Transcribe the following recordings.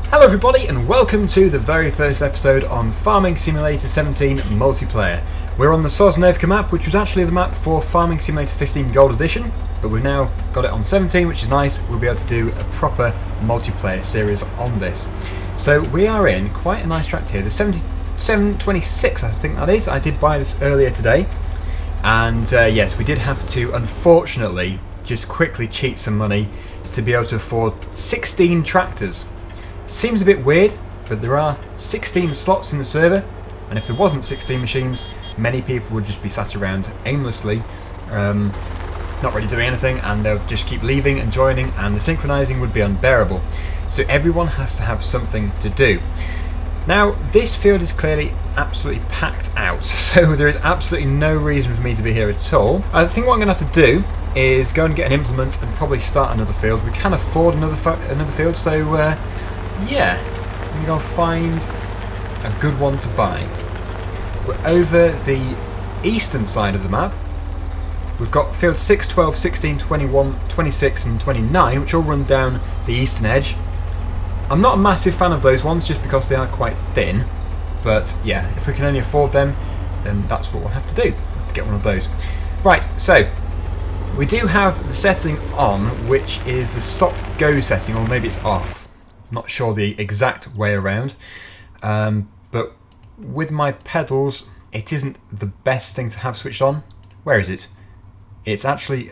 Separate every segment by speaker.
Speaker 1: Hello everybody and welcome to the very first episode on Farming Simulator 17 multiplayer. We're on the Sosnovka map, which was actually the map for Farming Simulator 15 Gold Edition, but we've now got it on 17, which is nice. We'll be able to do a proper multiplayer series on this. So we are in quite a nice tract here, the 726 I think that is. I did buy this earlier today, and yes, we did have to unfortunately just quickly cheat some money to be able to afford 16 tractors. Seems a bit weird, but there are 16 slots in the server, and if there wasn't 16 machines, many people would just be sat around aimlessly, not really doing anything, and they'll just keep leaving and joining, and the synchronizing would be unbearable. So everyone has to have something to do. Now, this field is clearly absolutely packed out, so there is absolutely no reason for me to be here at all. I think what I'm going to have to do is go and get an implement and probably start another field. We can afford another field, so yeah, I'm going to go find a good one to buy. We're over the eastern side of the map. We've got fields 6, 12, 16, 21, 26 and 29, which all run down the eastern edge. I'm not a massive fan of those ones just because they are quite thin, but yeah, if we can only afford them, then that's what we'll have to do. We'll have to get one of those. Right, so we do have the setting on, which is the stop-go setting, or maybe it's off. Not sure the exact way around, but with my pedals it isn't the best thing to have switched on. Where is it? It's actually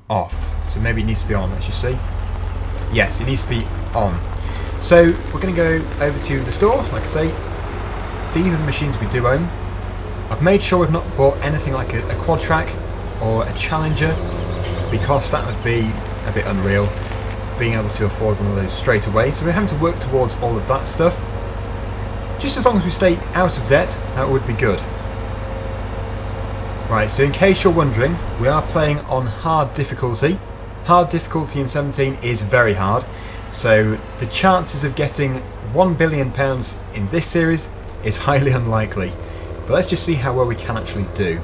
Speaker 1: off, so maybe it needs to be on. Let's just see. Yes, it needs to be on. So we're going to go over to the store. Like I say, these are the machines we do own. I've made sure we've not bought anything like a quad track or a Challenger, because that would be a bit unreal, being able to afford one of those straight away. So we're having to work towards all of that stuff. Just as long as we stay out of debt, that would be good. Right, so in case you're wondering, we are playing on hard difficulty. Hard difficulty in 17 is very hard, so the chances of getting £1 billion in this series is highly unlikely. But let's just see how well we can actually do.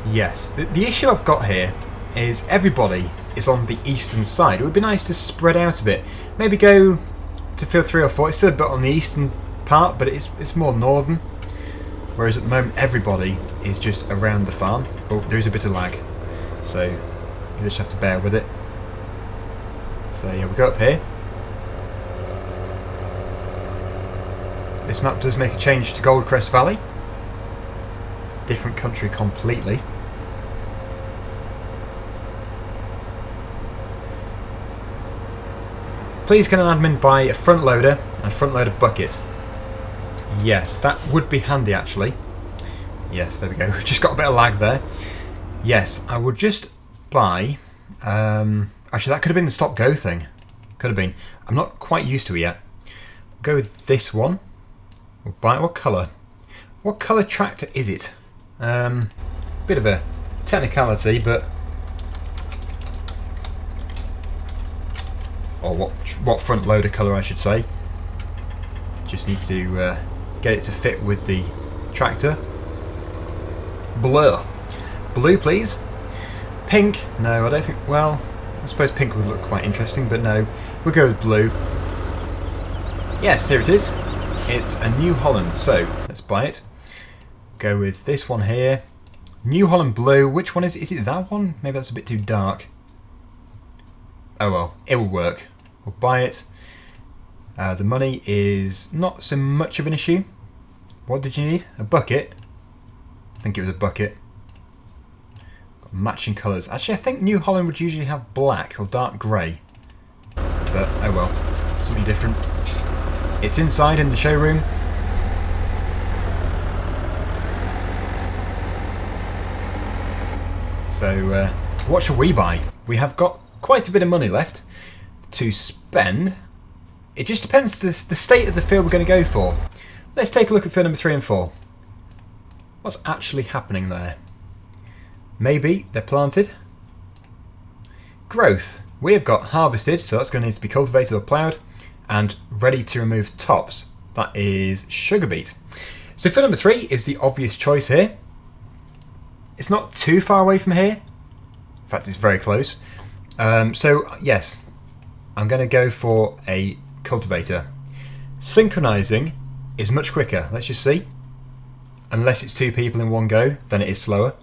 Speaker 1: Yes, the issue I've got here is everybody is on the eastern side. It would be nice to spread out a bit. Maybe go to field 3 or 4. It's still a bit on the eastern part, but it's more northern. Whereas at the moment everybody is just around the farm. Oh, there is a bit of lag, so you just have to bear with it. So yeah, we go up here. This map does make a change to Goldcrest Valley. Different country completely. Please can an admin buy a front loader and a front loader bucket? Yes, that would be handy actually. Yes, there we go. Just got a bit of lag there. Yes, I would just buy... actually, that could have been the stop-go thing. Could have been. I'm not quite used to it yet. Go with this one. We'll buy it. What colour? What colour tractor is it? Bit of a technicality, but... or what front loader colour I should say. Just need to get it to fit with the tractor. Blue. Blue please. Pink? No, I don't think... well, I suppose pink would look quite interesting, but no. We'll go with blue. Yes, here it is. It's a New Holland, so let's buy it. Go with this one here. New Holland blue. Which one is it? Is it that one? Maybe that's a bit too dark. Oh well, it will work. We'll buy it. The money is not so much of an issue. What did you need? A bucket? I think it was a bucket. Got matching colours. Actually, I think New Holland would usually have black or dark grey. But, oh well. Something different. It's inside in the showroom. So, what shall we buy? We have got quite a bit of money left to spend. It just depends the state of the field we're going to go for. Let's take a look at field number 3 and 4. What's actually happening there? Maybe they're planted. Growth. We have got harvested, so that's going to need to be cultivated or ploughed, and ready to remove tops. That is sugar beet. So field number 3 is the obvious choice here. It's not too far away from here. In fact, it's very close. So yes, I'm going to go for a cultivator. Synchronizing is much quicker. Let's just see. Unless it's 2 people in one go, then it is slower.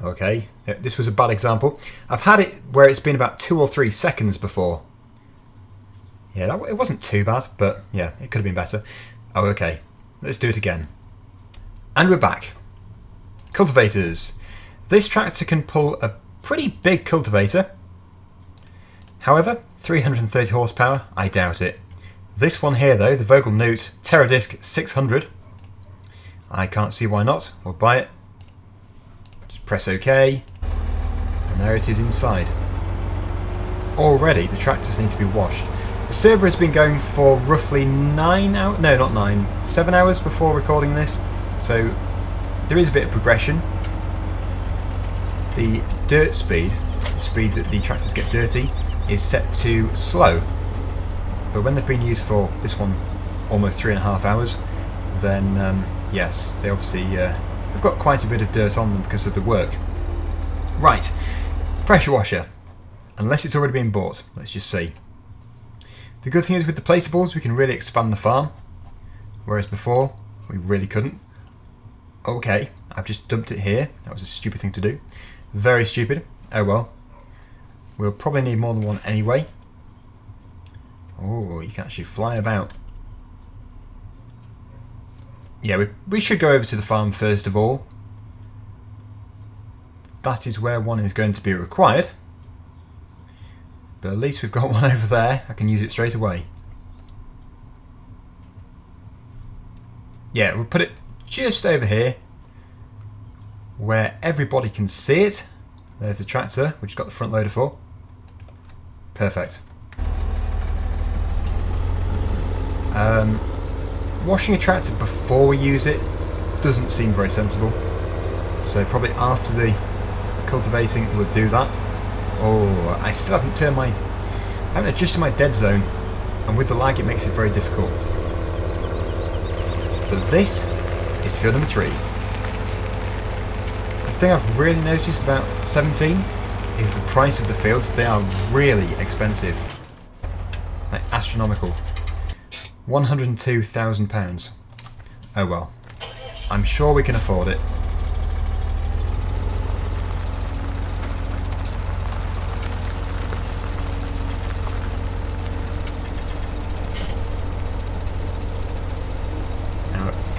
Speaker 1: Okay, this was a bad example. I've had it where it's been about 2 or 3 seconds before. Yeah, it wasn't too bad, but yeah, it could have been better. Oh, okay. Let's do it again. And we're back. Cultivators. This tractor can pull a pretty big cultivator. However, 330 horsepower, I doubt it. This one here though, the Vogel Newt Terradisc 600. I can't see why not. We'll buy it. Just press OK. And there it is inside. Already the tractors need to be washed. The server has been going for roughly 9 hours, no not 9, 7 hours before recording this, so there is a bit of progression. The dirt speed, the speed that the tractors get dirty, is set to slow, but when they've been used for this one almost 3.5 hours, then yes, they obviously have got quite a bit of dirt on them because of the work. Right, pressure washer, unless it's already been bought, let's just see. The good thing is with the placeables we can really expand the farm, whereas before we really couldn't. Okay, I've just dumped it here. That was a stupid thing to do. Very stupid. Oh well. We'll probably need more than one anyway. Oh, you can actually fly about. Yeah, we should go over to the farm first of all. That is where one is going to be required. But at least we've got one over there. I can use it straight away. Yeah, we'll put it just over here where everybody can see it. There's the tractor, which got the front loader for. Perfect. Washing a tractor before we use it doesn't seem very sensible. So probably after the cultivating we'll do that. Oh, I still haven't turned I haven't adjusted my dead zone, and with the lag it makes it very difficult. But this is field number 3. The thing I've really noticed about 17 is the price of the fields. They are really expensive. Like astronomical. £102,000. Oh well. I'm sure we can afford it.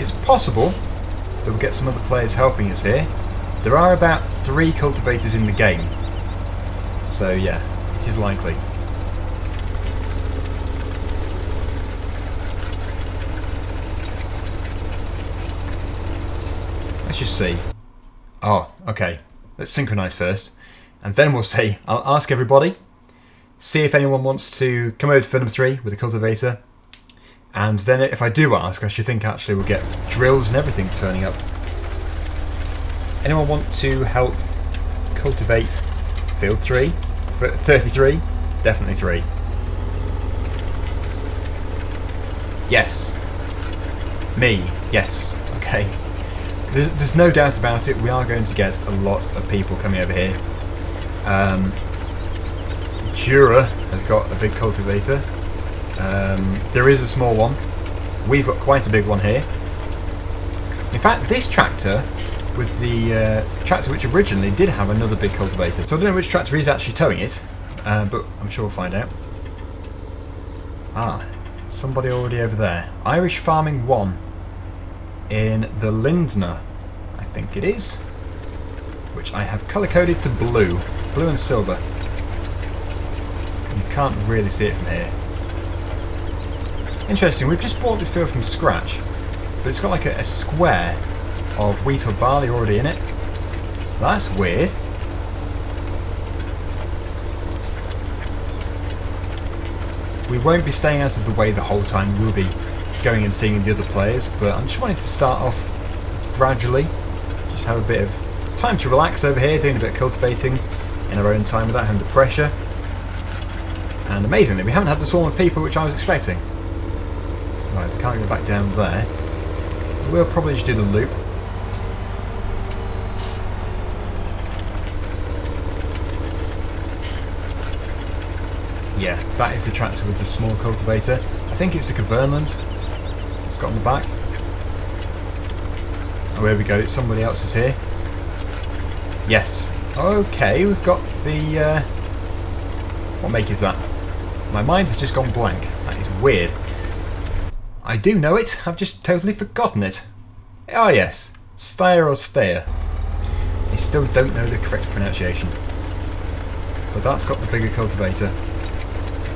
Speaker 1: It's possible that we'll get some other players helping us here. There are about 3 cultivators in the game, so yeah, it is likely. Let's just see. Oh, okay. Let's synchronise first, and then we'll see. I'll ask everybody, see if anyone wants to come over to field number 3 with a cultivator. And then if I do ask, I should think actually we'll get drills and everything turning up. Anyone want to help cultivate field 3? 33? Definitely 3. Yes. Me. Yes. Okay. There's no doubt about it. We are going to get a lot of people coming over here. Jura has got a big cultivator. There is a small one. We've got quite a big one here. In fact, this tractor was the tractor which originally did have another big cultivator. So I don't know which tractor is actually towing it, but I'm sure we'll find out. Ah, somebody already over there. Irish Farming 1 in the Lindner, I think it is, which I have colour-coded to blue. Blue and silver. You can't really see it from here. Interesting, we've just bought this field from scratch, but it's got like a square of wheat or barley already in it. That's weird. We won't be staying out of the way the whole time. We'll be going and seeing the other players, but I'm just wanting to start off gradually. Just have a bit of time to relax over here, doing a bit of cultivating in our own time without having the pressure. And amazingly, we haven't had the swarm of people which I was expecting. Right, we can't go back down there. We'll probably just do the loop. Yeah, that is the tractor with the small cultivator. I think it's a Continental it's got on the back. Oh, here we go, somebody else is here. Yes. Okay, we've got the... what make is that? My mind has just gone blank. That is weird. I do know it, I've just totally forgotten it. Oh yes, Steyr or Steyr. I still don't know the correct pronunciation. But that's got the bigger cultivator.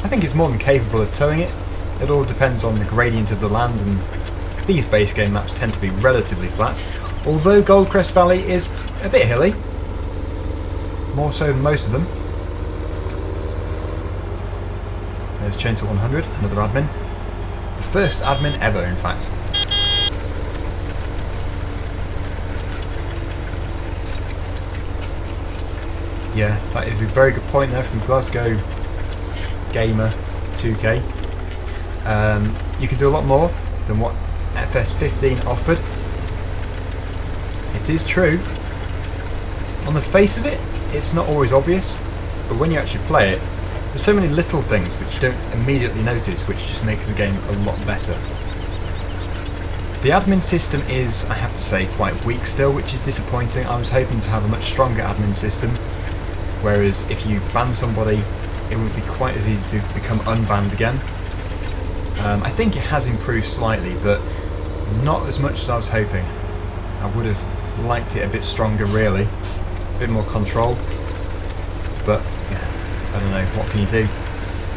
Speaker 1: I think it's more than capable of towing it. It all depends on the gradient of the land, and these base game maps tend to be relatively flat, although Goldcrest Valley is a bit hilly. More so than most of them. There's Chainsaw 100, another admin. The first admin ever, in fact. Yeah, that is a very good point there from Glasgow Gamer 2K. You can do a lot more than what FS15 offered. It is true. On the face of it, it's not always obvious, but when you actually play it, there's so many little things which you don't immediately notice, which just make the game a lot better. The admin system is, I have to say, quite weak still, which is disappointing. I was hoping to have a much stronger admin system, whereas if you ban somebody, it wouldn't be quite as easy to become unbanned again. I think it has improved slightly, but not as much as I was hoping. I would have liked it a bit stronger, really. A bit more control. But, yeah, I don't know, what can you do?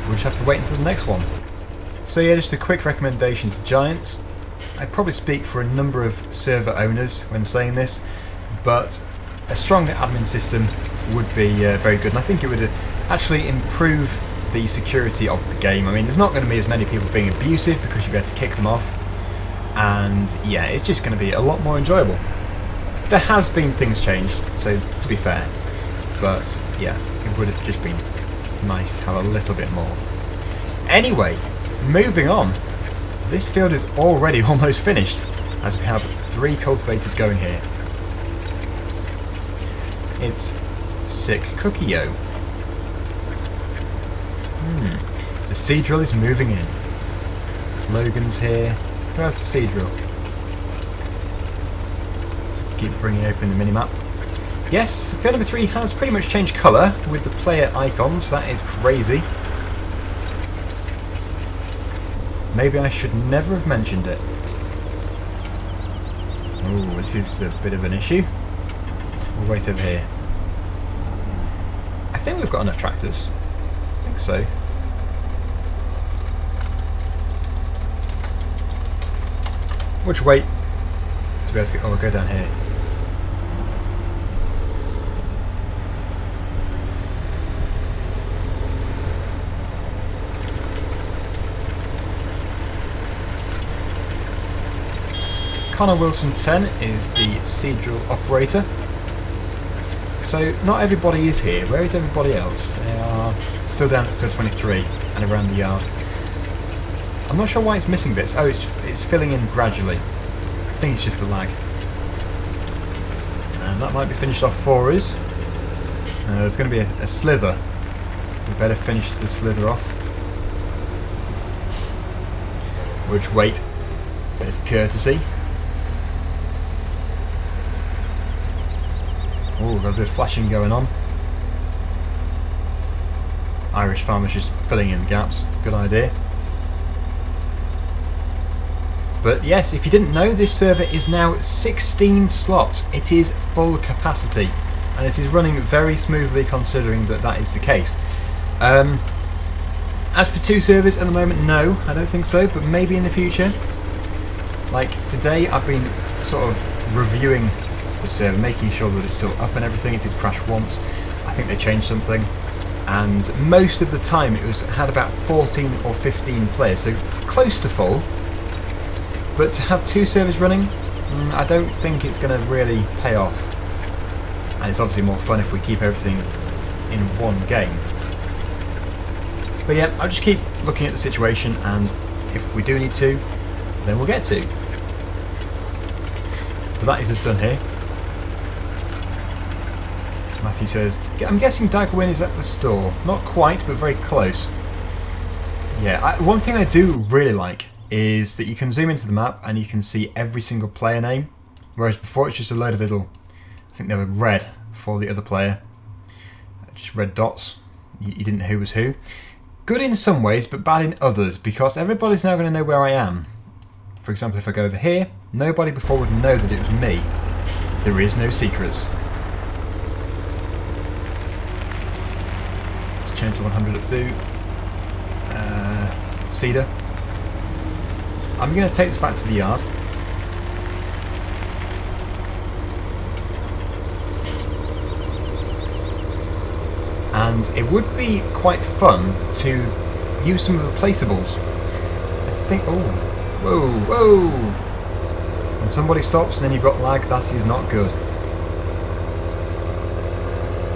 Speaker 1: We'll just have to wait until the next one. So yeah, just a quick recommendation to Giants. I probably speak for a number of server owners when saying this, but a stronger admin system would be very good, and I think it would actually improve the security of the game. I mean, there's not going to be as many people being abusive because you'll be able to kick them off, and yeah, it's just going to be a lot more enjoyable. There has been things changed, so to be fair, but yeah, it would have just been nice to have a little bit more. Anyway, moving on. This field is already almost finished, as we have 3 cultivators going here. It's sick cookie-o. The seed drill is moving in. Logan's here. Who has the seed drill? Keep bringing open the minimap. Yes, field number 3 has pretty much changed colour with the player icon, so that is crazy. Maybe I should never have mentioned it. Oh, this is a bit of an issue. We'll wait over here. I think we've got enough tractors. I think so. Which wait to be able to get. Oh, we'll go down here. Connor Wilson 10 is the seed drill operator. So not everybody is here. Where is everybody else? They are still down at field 23 and around the yard. I'm not sure why it's missing bits. Oh, it's filling in gradually. I think it's just a lag. And that might be finished off for us. There's going to be a slither. We better finish the slither off. Which, wait, bit of courtesy. Oh, we've got a bit of flashing going on. Irish farmers just filling in gaps. Good idea. But yes, if you didn't know, this server is now 16 slots. It is full capacity, and it is running very smoothly considering that that is the case. As for 2 servers at the moment, no, I don't think so, but maybe in the future. Like today, I've been sort of reviewing the server, making sure that it's still up and everything. It did crash once. I think they changed something, and most of the time it had about 14 or 15 players, so close to full. But to have 2 servers running, I don't think it's going to really pay off. And it's obviously more fun if we keep everything in one game. But yeah, I'll just keep looking at the situation, and if we do need to, then we'll get to. But that is us done here. Matthew says, I'm guessing Daggerwin is at the store. Not quite, but very close. Yeah, one thing I do really like is that you can zoom into the map and you can see every single player name, whereas before it's just a load of little, I think they were red for the other player, just red dots. You didn't know who was who. Good in some ways, but bad in others, because everybody's now going to know where I am. For example, if I go over here, nobody before would know that it was me. There is no secrets. Let's change to 100 up to Cedar. I'm going to take this back to the yard. And it would be quite fun to use some of the placeables. I think... Oh, whoa, whoa! When somebody stops and then you've got lag, that is not good.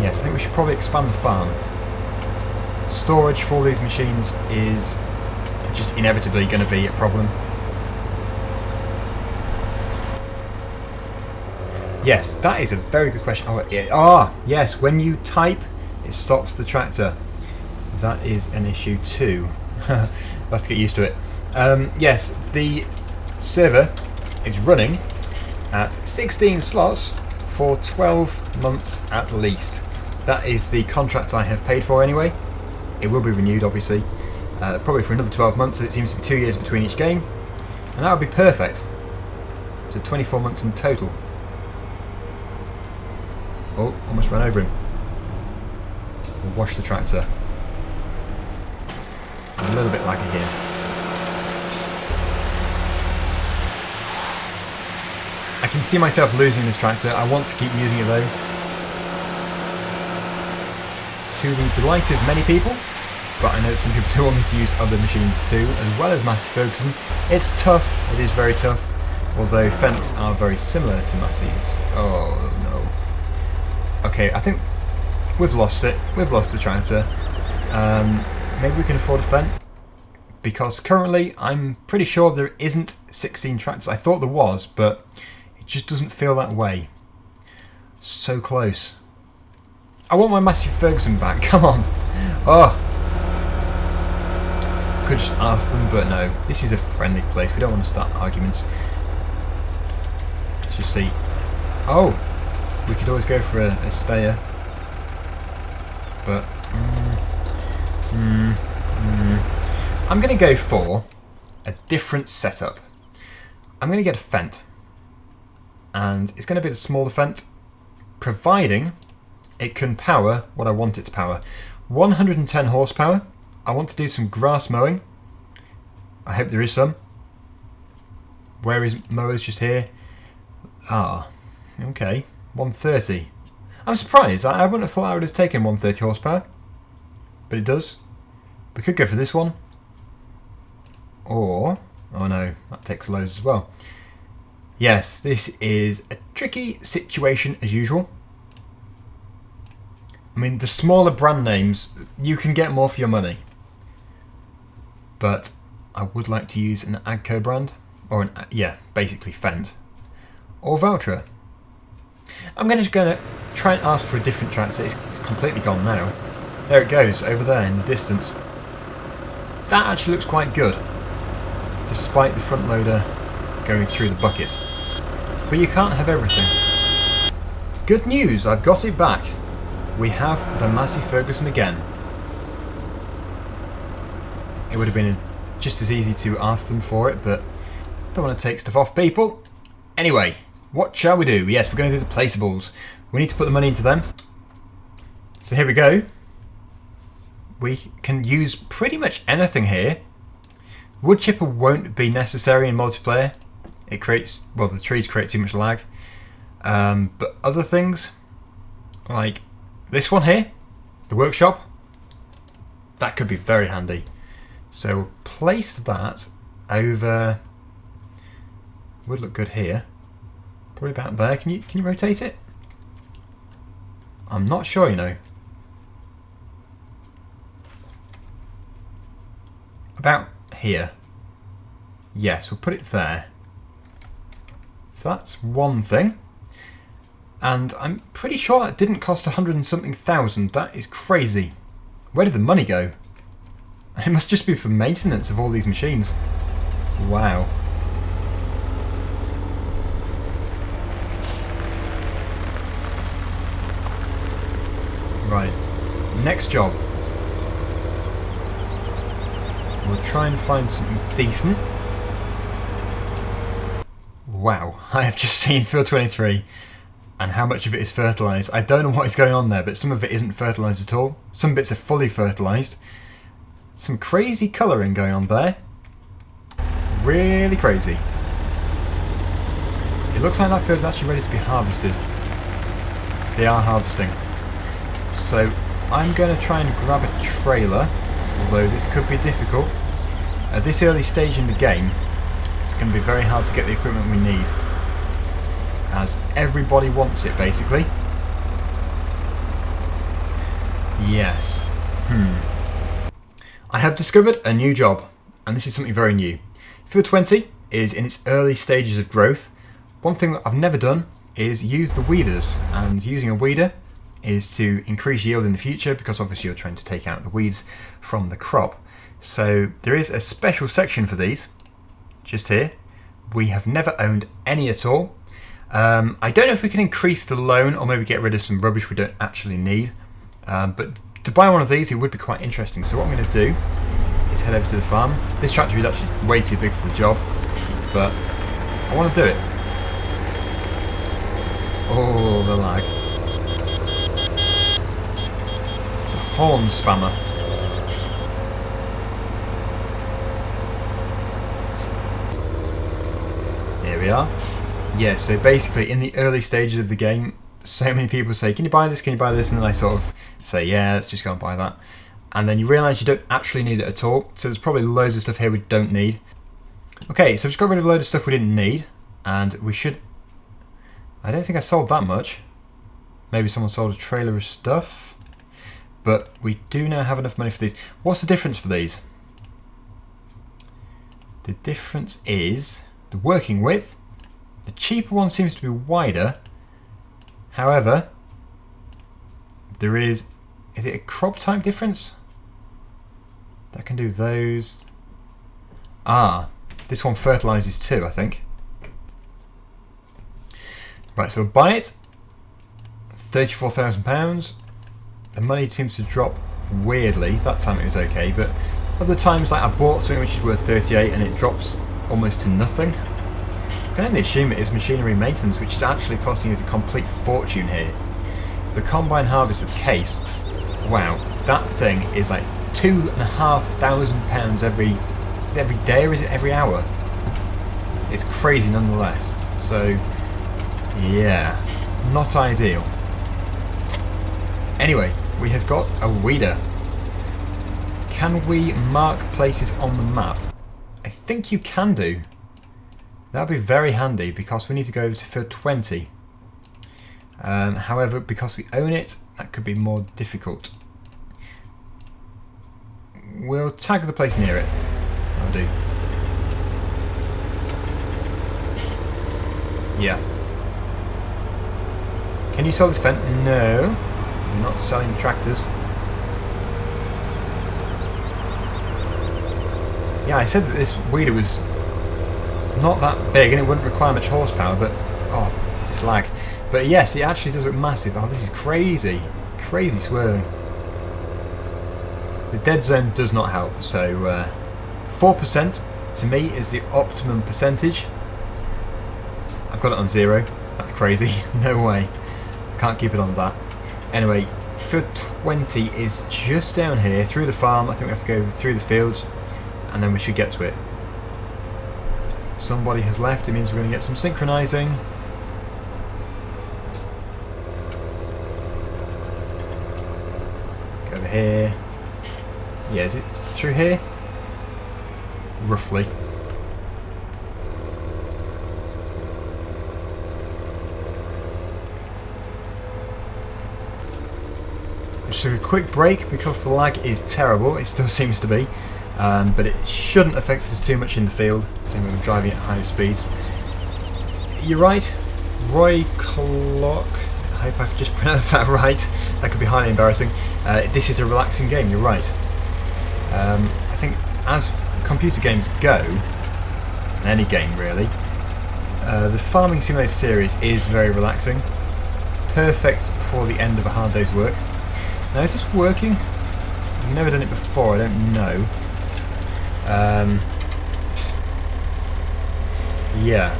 Speaker 1: Yes, I think we should probably expand the farm. Storage for these machines is just inevitably going to be a problem. Yes, that is a very good question. Oh, yeah. Yes, when you type, it stops the tractor. That is an issue too. We'll have to get used to it. Yes, the server is running at 16 slots for 12 months at least. That is the contract I have paid for anyway. It will be renewed, obviously, probably for another 12 months. It seems to be 2 years between each game, and that would be perfect. So 24 months in total. Oh, almost ran over him. We'll wash the tractor. A little bit laggy here. I can see myself losing this tractor. I want to keep using it though. To the delight of many people, but I know that some people do want me to use other machines too, as well as Massey Ferguson. It's tough, it is very tough, although Fence are very similar to Massey's. Oh no. Okay, I think we've lost it. We've lost the tractor. Maybe we can afford a Fent, because currently I'm pretty sure there isn't 16 tractors. I thought there was, but it just doesn't feel that way. So close. I want my Massey Ferguson back, come on. Oh. Could just ask them, but no. This is a friendly place, we don't want to start arguments. Let's just see. Oh, we could always go for a stayer. But, I'm going to go for a different setup. I'm going to get a Fent. And it's going to be the smaller Fent, providing it can power what I want it to power. 110 horsepower. I want to do some grass mowing. I hope there is some. Where is mowers? Just here. Ah, okay. 130. I'm surprised. I wouldn't have thought I would have taken 130 horsepower. But it does. We could go for this one. Or... oh no, that takes loads as well. Yes, this is a tricky situation as usual. I mean, the smaller brand names, you can get more for your money. But I would like to use an Agco brand. Or an, yeah, basically Fent. Or Valtra. I'm just going to try and ask for a different tractor. It's completely gone now. There it goes, over there in the distance. That actually looks quite good. Despite the front loader going through the bucket. But you can't have everything. Good news, I've got it back. We have the Massey Ferguson again. It would have been just as easy to ask them for it, but don't want to take stuff off people. Anyway, what shall we do? Yes, we're going to do the placeables. We need to put the money into them. So here we go. We can use pretty much anything here. Wood chipper won't be necessary in multiplayer. It creates, well, the trees create too much lag. But other things, like this one here, the workshop, that could be very handy. So place that over, would look good here. Probably about there. Can you rotate it? I'm not sure, you know. About here. Yes, we'll put it there. So that's one thing. And I'm pretty sure that didn't cost 100 and something thousand. That is crazy. Where did the money go? It must just be for maintenance of all these machines. Wow. Right. Next job. We'll try and find something decent. Wow, I have just seen field 23 and how much of it is fertilised. I don't know what is going on there, but some of it isn't fertilised at all. Some bits are fully fertilised. Some crazy colouring going on there. Really crazy. It looks like that field's actually ready to be harvested. They are harvesting. So I'm going to try and grab a trailer, although this could be difficult. At this early stage in the game, it's going to be very hard to get the equipment we need, as everybody wants it basically. Yes. I have discovered a new job, and this is something very new. Field 20 is in its early stages of growth. One thing that I've never done is use the weeders, and using a weeder is to increase yield in the future, because obviously you're trying to take out the weeds from the crop. So there is a special section for these, just here. We have never owned any at all. I don't know if we can increase the loan or maybe get rid of some rubbish we don't actually need. But to buy one of these, it would be quite interesting. So what I'm going to do is head over to the farm. This tractor is actually way too big for the job, but I want to do it. Oh, the lag. It's a horn spammer. Here we are. Yeah, so basically in the early stages of the game, so many people say, can you buy this, can you buy this? And then I sort of say, yeah, let's just go and buy that. And then you realise you don't actually need it at all. So there's probably loads of stuff here we don't need. Okay, so I've just got rid of a load of stuff we didn't need. And we should... I don't think I sold that much. Maybe someone sold a trailer of stuff. But we do now have enough money for these. What's the difference for these? The difference is the working width. The cheaper one seems to be wider. However, there is it a crop type difference? That can do those. Ah, this one fertilises too, I think. Right, so we'll buy it. £34,000. The money seems to drop weirdly. That time it was okay, but other times, like I bought something which is worth 38 and it drops almost to nothing. I can only assume it is machinery maintenance, which is actually costing us a complete fortune here. The combine harvester case, wow, that thing is like £2,500 every day, or is it every hour? It's crazy nonetheless. So yeah, not ideal. Anyway, we have got a weeder. Can we mark places on the map? I think you can do. That would be very handy, because we need to go to field 20. However, because we own it, that could be more difficult. We'll tag the place near it. I'll do. Yeah. Can you sell this fence? No. We're not selling tractors. Yeah, I said that this weeder was not that big and it wouldn't require much horsepower, but oh, this lag. But yes, it actually does look massive. Oh, this is crazy. Crazy swirling. The dead zone does not help, so 4% to me is the optimum percentage. I've got it on 0. That's crazy. No way. Can't keep it on that. Anyway, field 20 is just down here through the farm. I think we have to go through the fields and then we should get to it. Somebody has left. It means we're going to get some synchronizing. Go over here. Yeah, is it through here? Roughly. Just a quick break because the lag is terrible. It still seems to be. But it shouldn't affect us too much in the field, same when we're driving at higher speeds. You're right, Roy Clock, I hope I've just pronounced that right, that could be highly embarrassing. This is a relaxing game, you're right. I as computer games go, any game really, the Farming Simulator series is very relaxing. Perfect for the end of a hard day's work. Now, is this working? I've never done it before, I don't know. Yeah.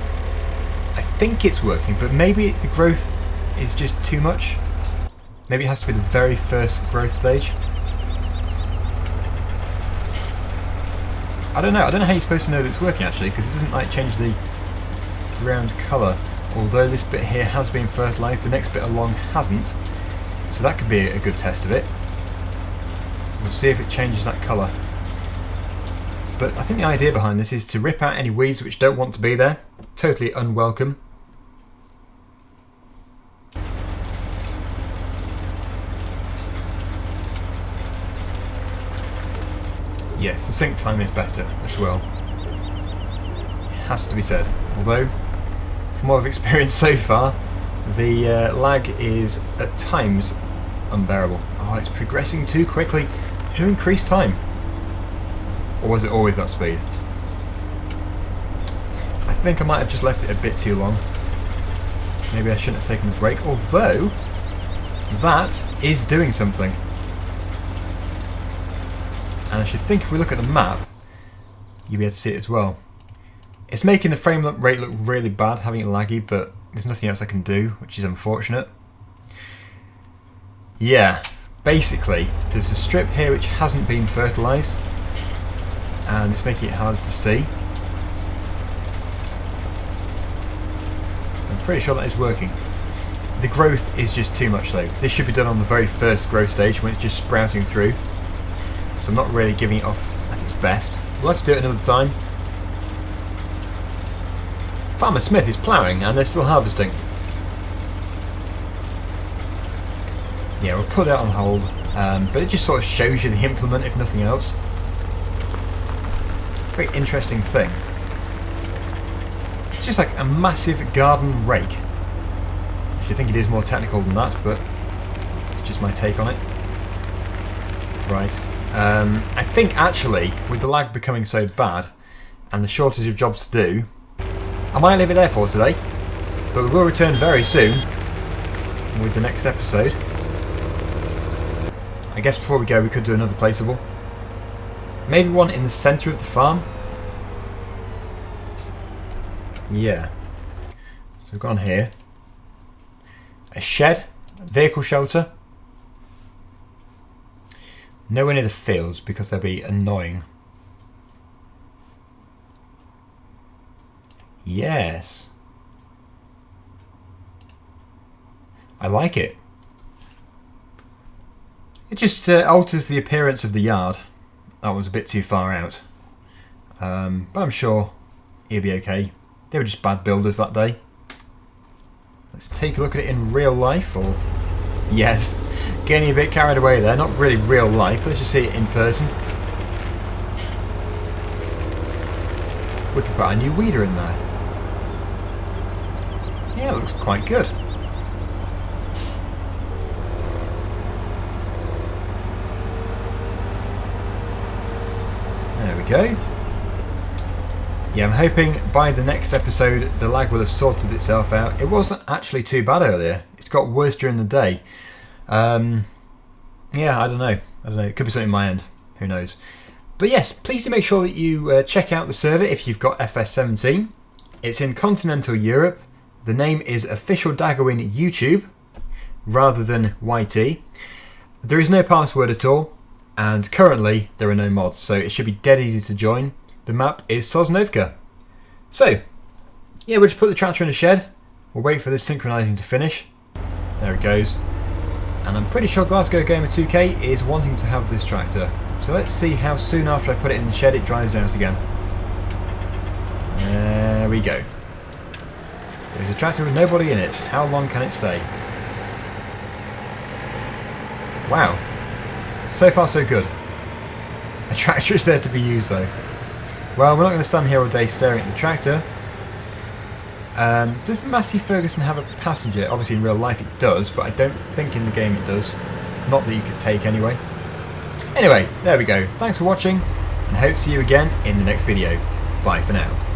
Speaker 1: I think it's working, but maybe the growth is just too much. Maybe it has to be the very first growth stage. I don't know. I don't know how you're supposed to know that it's working actually, because it doesn't like change the ground colour. Although this bit here has been fertilised, the next bit along hasn't. So that could be a good test of it. We'll see if it changes that colour. But I think the idea behind this is to rip out any weeds which don't want to be there. Totally unwelcome. Yes, the sync time is better as well. It has to be said. Although, from what I've experienced so far, the lag is at times unbearable. Oh, it's progressing too quickly. Who increased time? Or was it always that speed? I think I might have just left it a bit too long. Maybe I shouldn't have taken the break, although that is doing something. And I should think if we look at the map, you'll be able to see it as well. It's making the frame rate look really bad, having it laggy, but there's nothing else I can do, which is unfortunate. Yeah, basically, there's a strip here which hasn't been fertilised, and it's making it harder to see. I'm pretty sure that is working. The growth is just too much though. This should be done on the very first growth stage when it's just sprouting through. So I'm not really giving it off at its best. We'll have to do it another time. Farmer Smith is ploughing and they're still harvesting. Yeah, we'll put that on hold, but it just sort of shows you the implement if nothing else. Very interesting thing. It's just like a massive garden rake. I think it is more technical than that, but it's just my take on it. Right. I think actually, with the lag becoming so bad and the shortage of jobs to do, I might leave it there for today, but we will return very soon with the next episode. I guess before we go we could do another placeable. Maybe one in the centre of the farm. Yeah. So we've gone here. A shed, a vehicle shelter. Nowhere near the fields because they'll be annoying. Yes. I like it. It just alters the appearance of the yard. That was a bit too far out. But I'm sure he'll be okay. They were just bad builders that day. Let's take a look at it in real life, or... Yes, getting a bit carried away there. Not really real life, but let's just see it in person. We could put a new weeder in there. Yeah, it looks quite good. There we go. Yeah, I'm hoping by the next episode the lag will have sorted itself out. It wasn't actually too bad earlier. It's got worse during the day. Yeah, I don't know. It could be something on my end. Who knows? But yes, please do make sure that you check out the server if you've got FS17. It's in Continental Europe. The name is Official Daggerwin YouTube rather than YT. There is no password at all, and currently there are no mods, so it should be dead easy to join. The map is Sosnovka. So, yeah, we'll just put the tractor in a shed. We'll wait for this synchronising to finish. There it goes. And I'm pretty sure Glasgow Gamer 2K is wanting to have this tractor. So let's see how soon after I put it in the shed it drives out again. There we go. There's a tractor with nobody in it. How long can it stay? Wow. So far so good. A tractor is there to be used though. Well, we're not going to stand here all day staring at the tractor. Does the Massey Ferguson have a passenger? Obviously in real life it does, but I don't think in the game it does. Not that you could take anyway. Anyway, there we go. Thanks for watching. and hope to see you again in the next video. Bye for now.